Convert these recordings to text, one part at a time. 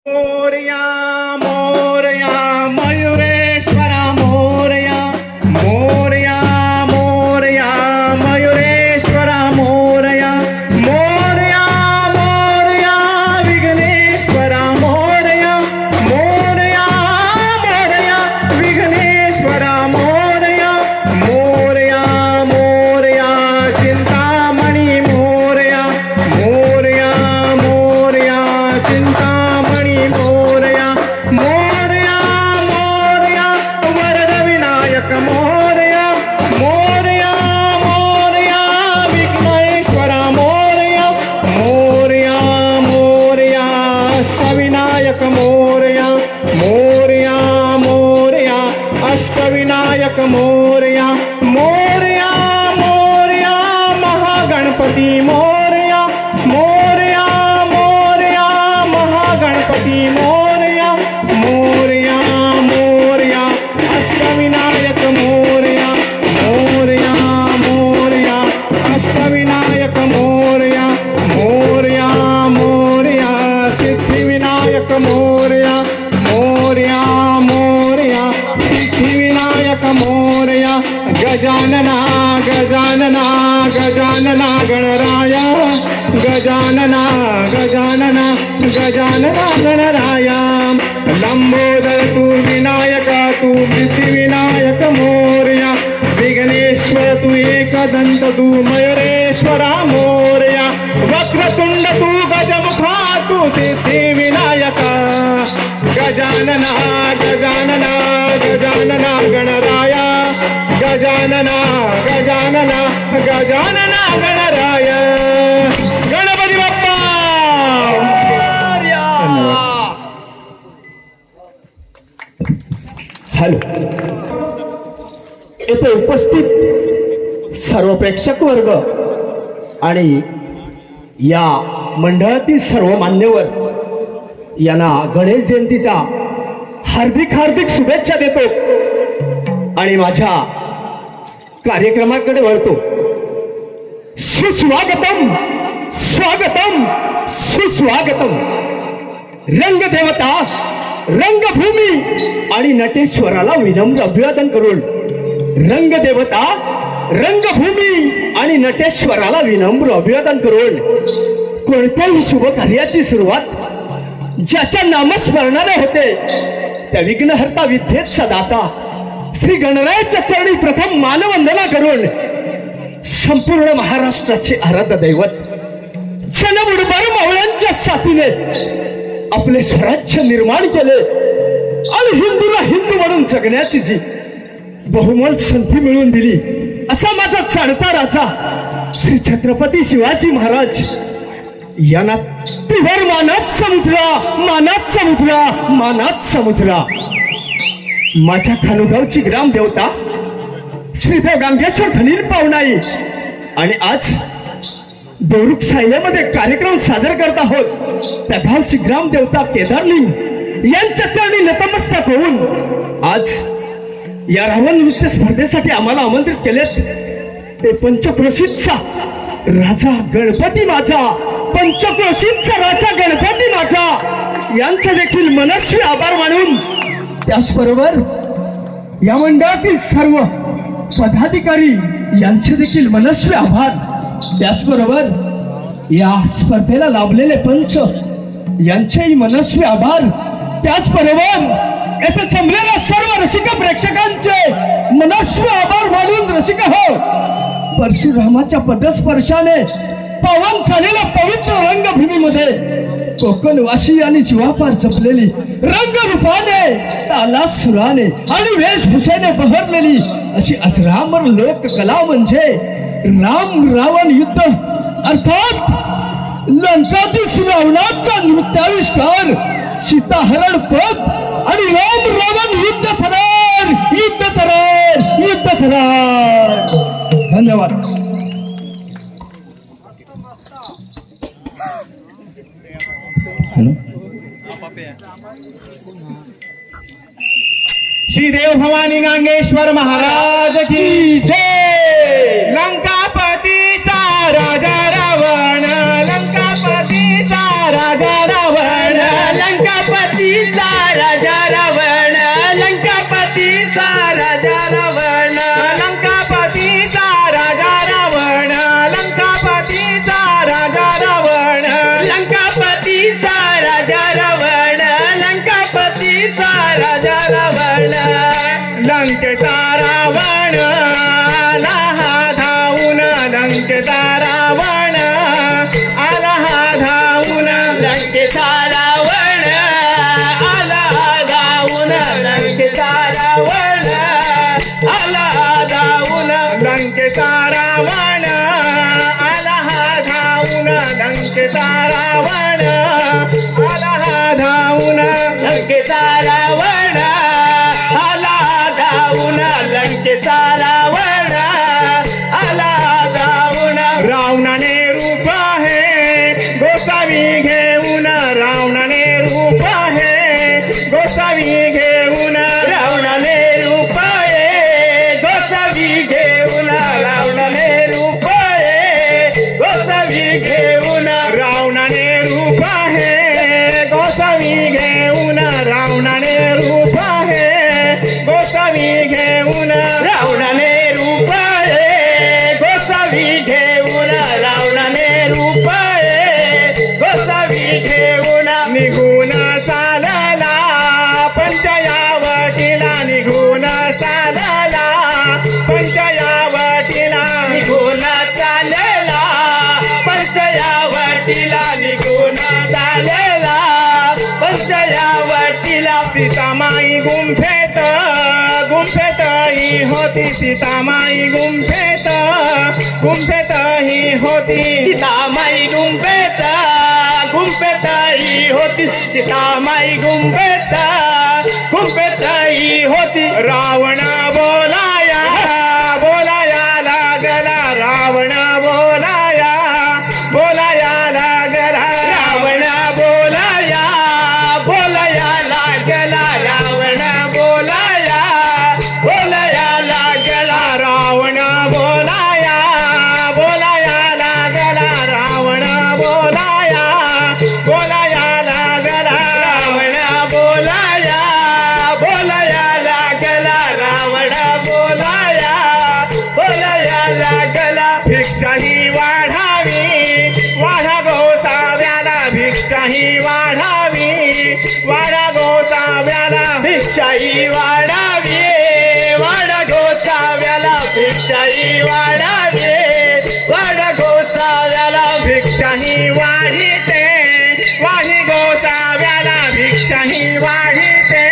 मोरया मोरया मयुरेश्वरा मोरया मोरया मोरया मयुरेश्वरा मोरया मोरया मोरया विघ्नेश्वरा मोरया मोरया मोरया विघ्नेश्वरा मोरया मोरया मोरया चिंतामणी मोरया मोरया मोरया चिंतामणी मोरया मोरया मोरया वरद विनायक मोरया मोरया मोरया विघ्नेश्वरा मोरया मोरया मोरया अष्टविनायक मोरया मोरया मोरया अष्टविनायक मोरया मोरया मोरया महागणपती मोरया मोरया मोरया महागणपती मोरया मोरया मोरया अष्टविनायक मोरया मोरया मोरया अष्टविनायक मोरया मोरया मोरया सिद्धिविनायक मोरया मोरया मोरया सिद्धिविनायक मोरया गजानना गजानना गजानना गणराया गजानना गजानना गजानना गणराया लंबोदर तू विनायक तू सिद्धिविनायक मोरया विघ्नेश्वर तू एकदंत तू मयुरेश्वरा मोरया वक्रतुंड तू गजमुखा तू Siddhivinayak Gajanana Gajanana Gajanana Ganaraya Gajanana Gajanana Gajanana Ganaraya Ganpati Bappa hello, येथे उपस्थित सर्व प्रेक्षक वर्ग आणि या मंडळातील सर्व मान्यवर यांना गणेश जयंतीच्या हार्दिक हार्दिक शुभेच्छा देतो आणि माझ्या कार्यक्रमाकडे वळतो. सुस्वागतम स्वागतम सुस्वागतम. रंगदेवता रंगभूमी आणि नटेश्वराला विनम्र अभिवादन करून रंगदेवता रंगभूमी आणि नटेश्वराला विनम्र अभिवादन करून कोणत्याही शुभ कार्याची सुरुवात ज्याच्या नामस्मरणाने होते त्या विघ्नहर्ता विद्येत सदाता श्री गणरायाच्या चरणी प्रथम मानवंदना करून संपूर्ण महाराष्ट्राचे आराध्य दैवत जनमुडबार मावळ्यांच्या साथीने आपले स्वराज्य निर्माण केले आणि हिंदूला हिंदू म्हणून जगण्याची जी बहुमोल संधी मिळवून दिली असा माझा चाणता राजा श्री छत्रपती शिवाजी महाराज यांना त्रिवर मानात समुद्रा मानात समुद्रा मानात समुद्रा. माझ्या खानुगावची ग्रामदेवता श्रीदेव गांगेश्वर धनील पावनाई आणि आज देवरुख सायल्यामध्ये कार्यक्रम सादर करत आहोत त्या गावची ग्रामदेवता केदारलिंग यांच्या चरणी नतमस्तक होऊन आज या रावण नृत्य स्पर्धेसाठी आम्हाला आमंत्रित केलेत ते पंचक्रोशीचा राजा गणपती माझा पंचक्रोशीचा राजा गणपती माझा यांचा देखील मनस्वी आभार मानून त्याचबरोबर या मंडळातील सर्व पदाधिकारी यांचे देखील मनस्वी आभार. त्याचबरोबर या स्पर्धेला लाभलेले पंच यांचेही मनस्वी आभार. त्याचबरोबर येथे जमलेल्या सर्व रसिक प्रेक्षकांचे मनस्वी आभार मानून रसिक हो परशुरामाच्या पदस्पर्शाने पावन झालेल्या पवित्र रंगभूमीमध्ये कोकणवासी आणि जीवापार जपलेली रंगरूपाने ताला सुराने आणि वेशभूषेने बहरलेली अशी अजरामर लोककला म्हणजे राम रावण युद्ध अर्थात लंकाधीश रावणाचा नृत्याविष्कार सीताहरण पद आणि राम रावण युद्ध थरार युद्ध थरार युद्ध थरार. धन्यवाद. श्रीदेव भवानी गांगेश्वर महाराज की जय. लंकापतीचा राजा रावण लंकापतीचा राजा रावण लंकापती राजा रावण लंकेचा रावण आला हा धावून लंकेचा रावण आला हा धावून लंकेचा रावण आला धावून लंकेचा रावण आला धावून लंकेचा रावण आला हा धावून लंकेचा रावण आला हा धावून लंकेचा रावण आला धावून लंकेचा रावण आला धावून रावणाने रूप आहे गोसावी घेऊन रावणाने रूप आहे गोसावी घेऊन रावणाने रूप आहे गोसावी घेऊन रावणाने रूप आहे गोसावी घेऊन रावणाने रूप आहे गोसावी घेऊन रावणाने रूप आहे गोसावी घेऊन रावणाने रूप आहे गोसावी घेऊन रावणाने रूप आहे गोसावी घेऊन निघून चालला पंचयावटीला निघून चालला पंचयावटीला निघून चाललेला पंचयावटीला निघून चाललेला पंचयावटीला सीतामाई गुंफेत गुंफेत ही होती सीतामाई गुंफेत गुंफेत ही होती सीतामाई गुंफेत गुंफेत ही होती सीतामाई गुंफेत गुंफेत ही होती रावण बोलाया बोलाया लागला रावण बोलाया बोलाया लागला रावण बोलाया बोलाया लागला रावण बोलाया बोलाया लागला रावण बोलाया बोलाया लागला रावण बोलाया बोलाया लागला रावण बोलाया बोलाया लागला रावण बोलाया बोलाया लागला भिक्षा ही वाढावी वाढा गोसाव्याला भिक्षा ही वाढावी वाढा गोसाव्याला भिक्षाई वाढावी वाढ गोसाव्याला भिक्षाई वाढावी वाढ गोसाव्याला भिक्षा ही वाढीते वाढी गोसाव्याला भिक्षा ही वाढीते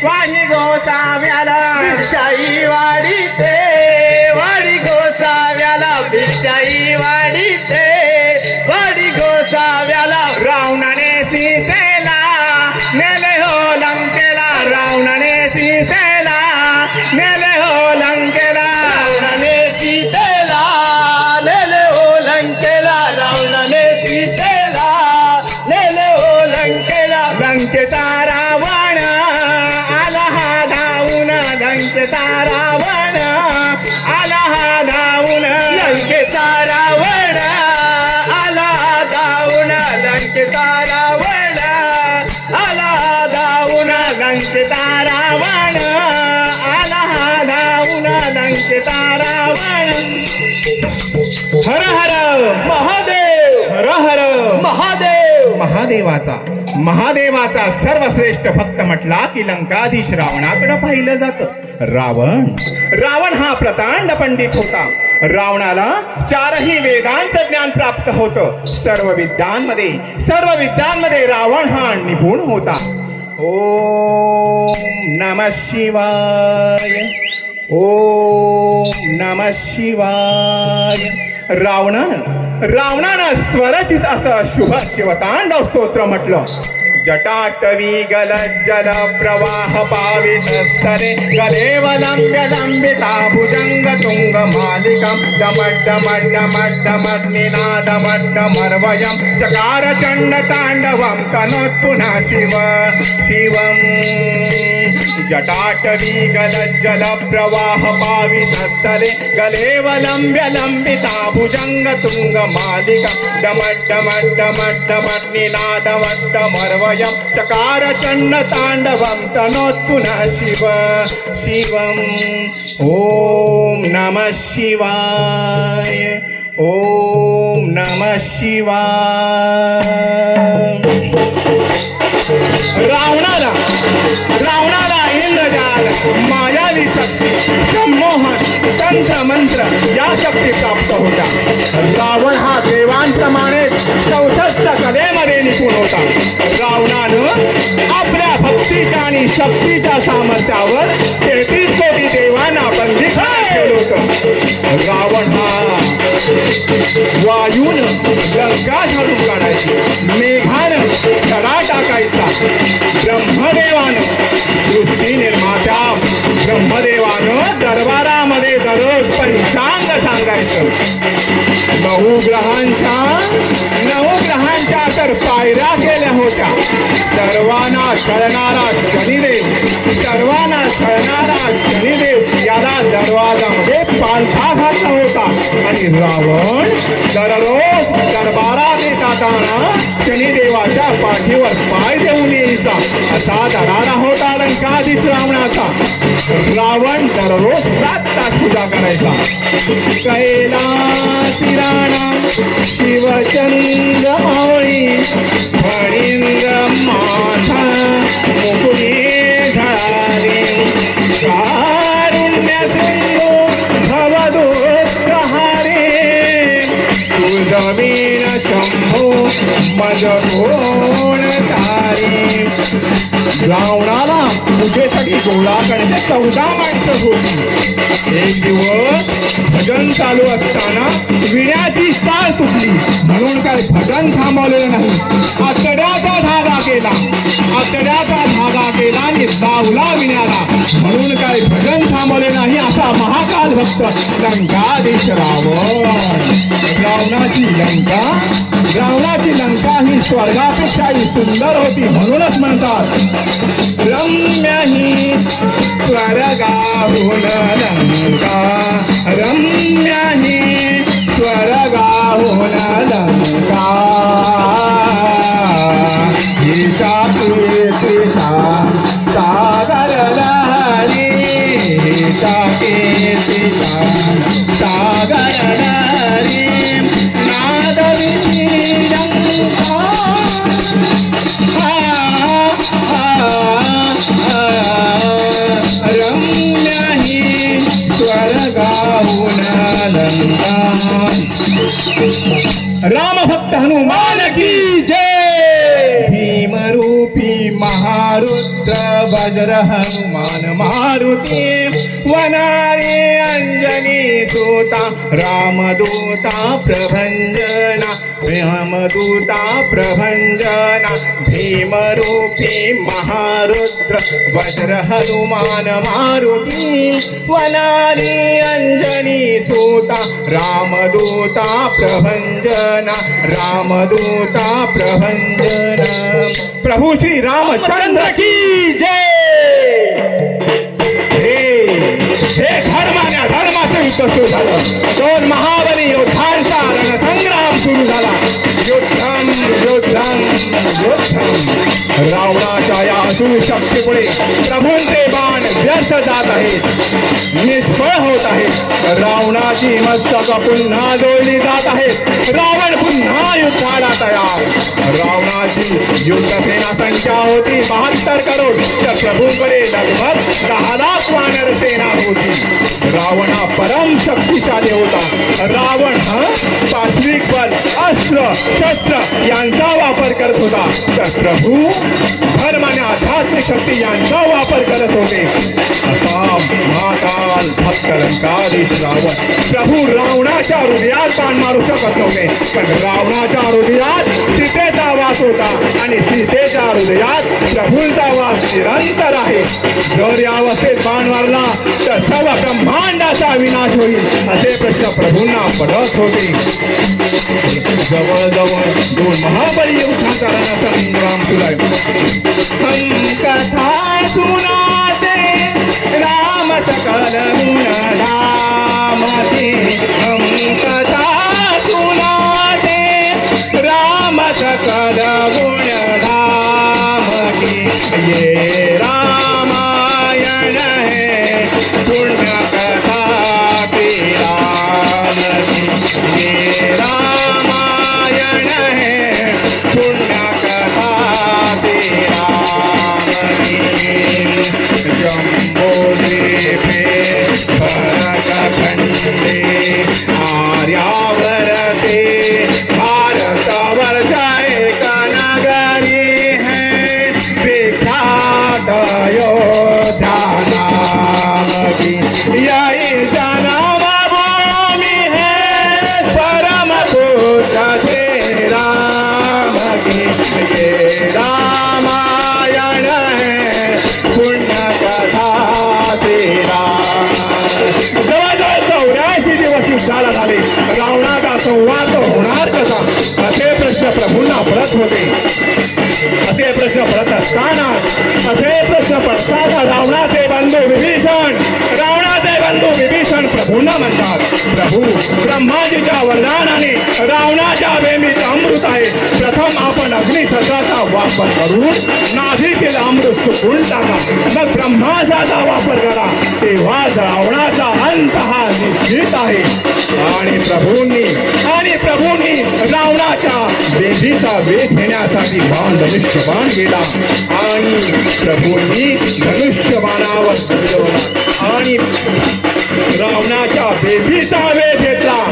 वाढी गोसाव्याला भिक्षाई वाढीते वाढी गोसाव्याला भिक्षाई वाढीते वाढी गोसाव्याला रावणाने सीतेला नेले हो लंकेला रावणाने सीतेला नेले हो लंकेला रावणाने सीतेला नेले हो लंकेला रावणाने सीतेला नेले हो लंकेला लंकेचा रावण आला हा धावून लंकेचा रावण आला हा धावून लंकेचा रावण आला धावून लंकेचा रावण आला धावून लंकेचा रावण आला हा धावून लंकेचा रावण हर हर महादेव हर हर महादेव महादेवाचा सर्वश्रेष्ठ भक्त म्हटला की लंकाधीश रावणाकडे पाहिलं जातं रावण हा प्रतांड पंडित होता रावणाला चारही वेदांत ज्ञान प्राप्त होतं सर्व विद्यांमध्ये रावण हा निपुण होता ओम नमः शिवाय ओम नमः शिवाय रावणानं स्वरचित असं शुभ शिवतांडव स्तोत्र म्हटलं जटाटवी गलज्जल प्रवाह पावित स्तरे गलेवलंब्य लंबिता भुजंग तुंग मालिकं डमड्डमड्डमड्डमड्निनादमड्डमर्वयं चकार चंड तांडवं तनोत् पुनः शिवम् जटाटवी गलज्जल प्रवाह पावित स्तरे गलेवलंब्य लंबिता भुजंग तुंग मालिका डमड्डमड्डमड्डमड्निनादमड्डमर्वयं चकार चंड तांडवं तनोत् पुनः शिवम् ओम नमः शिवाय ओम नमः शिवाय रावणाला आपल्या भक्तीच्या आणि शक्तीच्या सामर्थ्यावर 33 कोटी देवांना बंदी केलं होतं. रावण हा वायून लंका झाडून काढायची, मेघानं सडा टाकायचा. ब्रह्मदेवानं सृष्टी निर्मात्या ब्रह्मदेवानं दरबारामध्ये दररोज पंचांग सांगायचं. नऊ ग्रहांच्या तर पायऱ्या केल्या होत्या. सर्वांना छळणारा शनिदेव याला दरवाजामध्ये पालथा घातला होता. आणि रावण दररोज दरबारात येताना शनिदेवाच्या पाठीवर पाय देऊन यायचा. असा दरारा होता लंकाधीश रावणाचा. रावण दररोज 7 तास पूजा करायचा. कैलासी राणा शिवचंद्र मावळी फणींद्र माथा मुकुली झळाली कारुण्य सिंधू भवदुःखहारी तुझवीन शंभू मज कोण तारी. रावणाला पूजेसाठी गोळा करण्याचे 14 माणसं होती. एक दिवस भजन चालू असताना विण्याची तार तुटली, म्हणून काय भजन थांबवलेलं नाही. आतड्याचा धागा केला आणि लावला विण्याला, म्हणून काय भजन थांबवले नाही. असा महाकाल भक्त लंकाधीश रावण. रावणाची लंका ही स्वर्गापेक्षाही सुंदर होती, म्हणूनच म्हणतात रम्य ही स्वर्गाहून लंका, रम्य ही स्वर्गाहून लंका. हिचा कीर्तीचा सागर लहरी, हिचा कीर्तीचा सागर लहरी. नादविती लंका रम्य ही स्वर्गाहून लंका. रामभक्त हनुमान की जय. भीमरूपी महारुद्र वज्र हनुमान मारुती वनारे अंजनी सूता रामदूता प्रभंजना रामदूता प्रभंजना. भीमरूपी महारुद्र वज्र हनुमान मारुती वनारी अंजनी सूता रामदूता प्रभंजना रामदूता प्रभंजना. प्रभू श्री रामचंद्र की जय. हे धर्माचं युद्ध सुरू झालं. 2 महाबली योद्धांचा रणसंग्राम सुरू झाला. युद्धम युद्धम युद्धम. रावणाच्या या असूर शक्तीमुळे प्रभूंचे बाण व्यर्थ जात आहेत, निष्फळ होत आहेत. रावणाची मस्तक पुन्हा जोडली जात आहेत. रावण पुन्हा युद्धाला तयार. रावणाची युद्धसेना संख्या होती 72 करोड, तर प्रभूंकडे लगभग 10 लाख वानर सेना होती. रावण हा परम शक्तिशाली होता. रावण हा सात्विक बल, अस्त्र शस्त्र यांचा वापर करत होता, तर प्रभू धर्म आणि आध्यात्मिक शक्ती यांचा वापर करत होते. असा महाकाल भक्त लंकाधीश रावण. प्रभू रावणाच्या हृदयात बाण मारू शकत नव्हते, पण रावणाच्या हृदयात सीतेचा वास होता आणि सीतेच्या हृदयात प्रभूंचा वास निरंतर आहे. जर या अवस्थेत बाण मारला तर सर्व ब्रह्मांडाचा विनाश होईल, असे प्रश्न प्रभूंना पडत होते. जवळजवळ 2 महाबली युद्धाचा रणसंग्राम सुरू आहे. हम कथा सुनाते राम सकल गुण धामते. हम कथा सुनाते राम सकल गुण धामते. ये रामायण है पुण्य कथा की राम की. ये रामायण है पुण्य कथा की राम की. जम्बूद्वीपे भरतखंडे आर्यावर्ते भारतवर्ष एक नगरी है. असे प्रश्न पडतात रावणाचे बंधू विभीषण. रावणाचे बंधू विभीषण प्रभूंना म्हणतात, प्रभू ब्रह्माजीच्या वरदानाने रावणाच्या बेंबीत अमृत आहे. प्रथम आपण अग्निशस्त्राचा वापर करून नाभिकेला अमृत सुकून टाका, मग ब्रह्मास्त्राचा वापर करा, तेव्हा रावणाचा अंत हा निश्चित आहे. आणि प्रभूंनी रावणाच्या बेंबीचा वेध घेण्यासाठी धनुष्यबाण गेला आणि प्रभूंनी धनुष्यबाणावर फिरवला आणि रावणाच्या बेंबीचा वेध घेतला.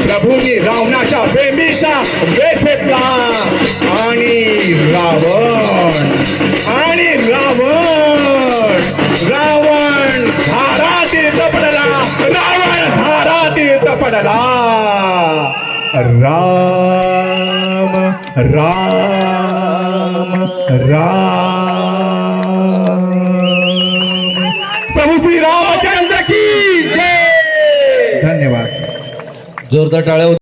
प्रभूंनी रावणाच्या बेंबीचा वेध घेतला आणि रावण धारातीर्थ पडला. राम प्रभू श्री रामचंद्र की जय. धन्यवाद. जोरदार टाळ्या